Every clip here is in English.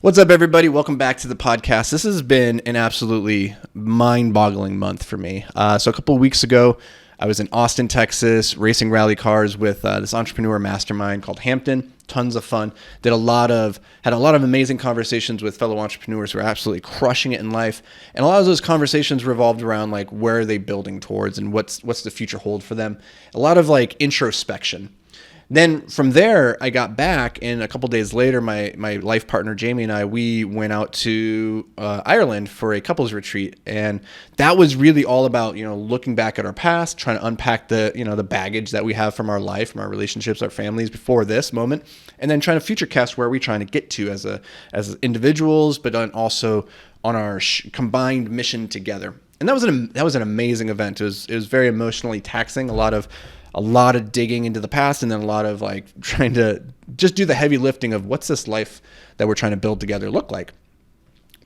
What's up, everybody? Welcome back to the podcast. This has been an absolutely mind-boggling month for me. So a couple of weeks ago, I was in Austin, Texas, racing rally cars with this entrepreneur mastermind called Hampton. Tons of fun. Had a lot of amazing conversations with fellow entrepreneurs who are absolutely crushing it in life. And a lot of those conversations revolved around like where are they building towards and what's the future hold for them. A lot of like introspection. Then from there, I got back, and a couple days later, my life partner, Jamie, and I, we went out to Ireland for a couples retreat. And that was really all about, looking back at our past, trying to unpack the baggage that we have from our life, from our relationships, our families before this moment, and then trying to future cast where we're trying to get to as individuals, but then also on our combined mission together. And that was an amazing event. It was very emotionally taxing, a lot of digging into the past, and then a lot of like trying to just do the heavy lifting of what's this life that we're trying to build together look like.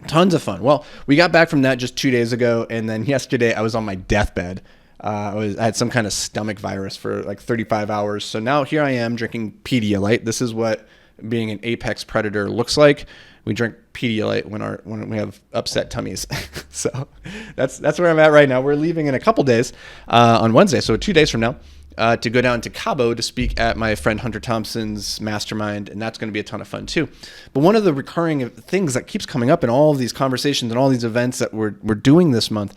Tons of fun. Well, we got back from that just 2 days ago, and then yesterday I was on my deathbed. I had some kind of stomach virus for like 35 hours. So now here I am drinking Pedialite. This is what being an apex predator looks like. We drink Pedialite when we have upset tummies. So that's where I'm at right now. We're leaving in a couple days on Wednesday, so 2 days from now. To go down to Cabo to speak at my friend Hunter Thompson's mastermind, and that's going to be a ton of fun too. But one of the recurring things that keeps coming up in all of these conversations and all these events that we're doing this month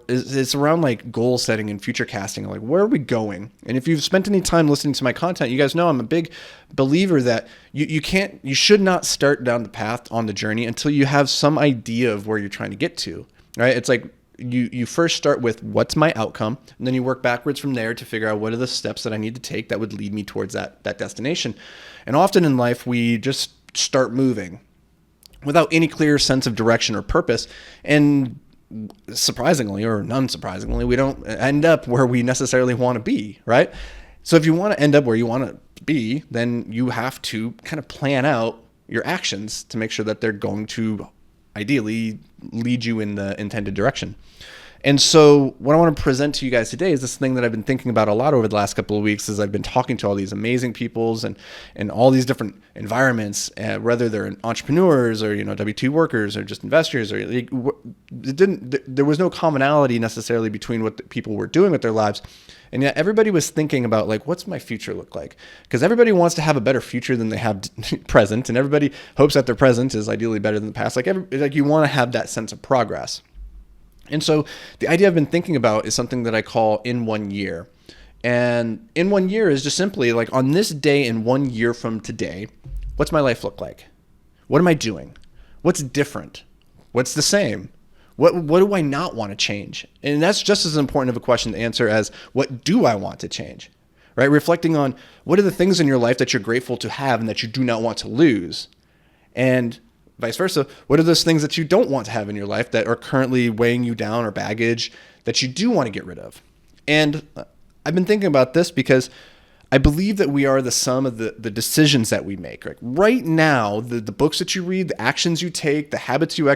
is around like goal setting and future casting. Like, where are we going? And if you've spent any time listening to my content, you guys know I'm a big believer that you should not start down the path on the journey until you have some idea of where you're trying to get to. Right? It's like you first start with what's my outcome, and then you work backwards from there to figure out what are the steps that I need to take that would lead me towards that destination. And often in life, we just start moving without any clear sense of direction or purpose. And surprisingly or non-surprisingly, we don't end up where we necessarily want to be, right? So if you want to end up where you want to be, then you have to kind of plan out your actions to make sure that they're going to ideally lead you in the intended direction. And so what I want to present to you guys today is this thing that I've been thinking about a lot over the last couple of weeks as I've been talking to all these amazing peoples and all these different environments, whether they're entrepreneurs or, W-2 workers or just investors, or there was no commonality necessarily between what the people were doing with their lives. And yet everybody was thinking about like, what's my future look like? Because everybody wants to have a better future than they have present, and everybody hopes that their present is ideally better than the past. Like you want to have that sense of progress. And so the idea I've been thinking about is something that I call in 1 year. And in 1 year is just simply like on this day in 1 year from today, what's my life look like? What am I doing? What's different? What's the same? What do I not want to change? And that's just as important of a question to answer as what do I want to change, right? Reflecting on what are the things in your life that you're grateful to have and that you do not want to lose, and vice versa. What are those things that you don't want to have in your life that are currently weighing you down or baggage that you do want to get rid of? And I've been thinking about this because I believe that we are the sum of the decisions that we make. Right now, the books that you read, the actions you take, the habits you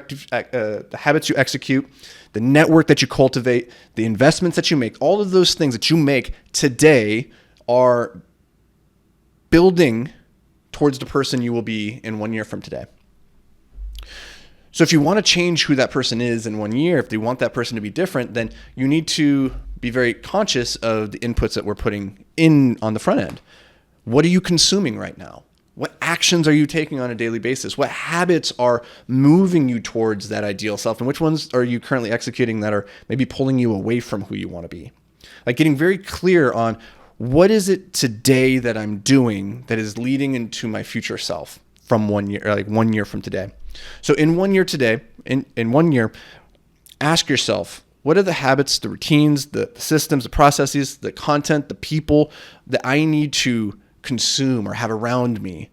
execute, the network that you cultivate, the investments that you make, all of those things that you make today are building towards the person you will be in 1 year from today. So if you want to change who that person is in 1 year, if you want that person to be different, then you need to be very conscious of the inputs that we're putting in on the front end. What are you consuming right now? What actions are you taking on a daily basis? What habits are moving you towards that ideal self? And which ones are you currently executing that are maybe pulling you away from who you want to be? Like getting very clear on what is it today that I'm doing that is leading into my future self from 1 year, like 1 year from today. So in 1 year today, in 1 year, ask yourself, what are the habits, the routines, the systems, the processes, the content, the people that I need to consume or have around me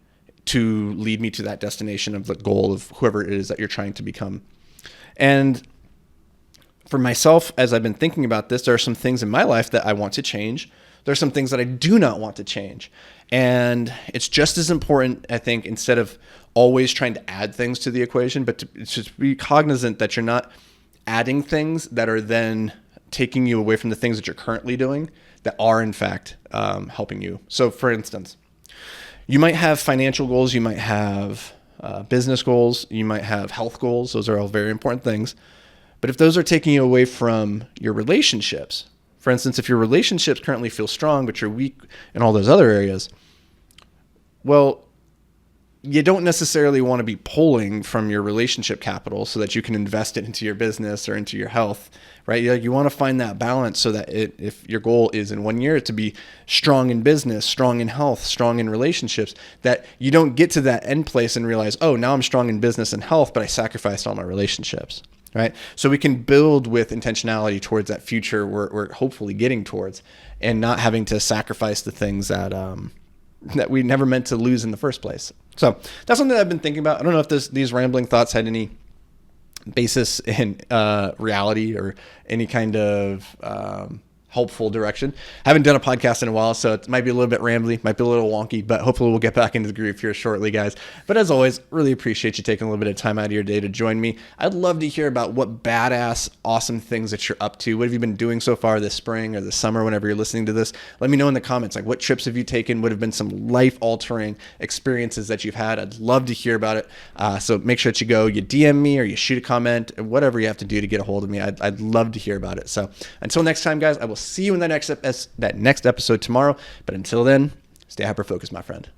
to lead me to that destination of the goal of whoever it is that you're trying to become? And for myself, as I've been thinking about this, there are some things in my life that I want to change. There are some things that I do not want to change. And it's just as important, I think, instead of always trying to add things to the equation, but to just be cognizant that you're not adding things that are then taking you away from the things that you're currently doing that are, in fact, helping you. So, for instance, you might have financial goals, you might have business goals. You might have health goals. Those are all very important things. But if those are taking you away from your relationships, for instance, if your relationships currently feel strong, but you're weak in all those other areas, well, you don't necessarily want to be pulling from your relationship capital so that you can invest it into your business or into your health, right? You want to find that balance so that if your goal is in 1 year to be strong in business, strong in health, strong in relationships, that you don't get to that end place and realize, oh, now I'm strong in business and health, but I sacrificed all my relationships, right? So we can build with intentionality towards that future we're hopefully getting towards, and not having to sacrifice the things that we never meant to lose in the first place. So that's something that I've been thinking about. I don't know if these rambling thoughts had any basis in reality or any kind of helpful direction. I haven't done a podcast in a while, so it might be a little bit rambly, might be a little wonky, but hopefully we'll get back into the groove here shortly, guys. But as always, really appreciate you taking a little bit of time out of your day to join me. I'd love to hear about what badass, awesome things that you're up to. What have you been doing so far this spring or this summer, whenever you're listening to this? Let me know in the comments, like what trips have you taken? What have been some life-altering experiences that you've had? I'd love to hear about it. So make sure that you DM me or you shoot a comment, whatever you have to do to get a hold of me. I'd love to hear about it. So until next time, guys, I will see you in that next episode tomorrow. But until then, stay hyper-focused, my friend.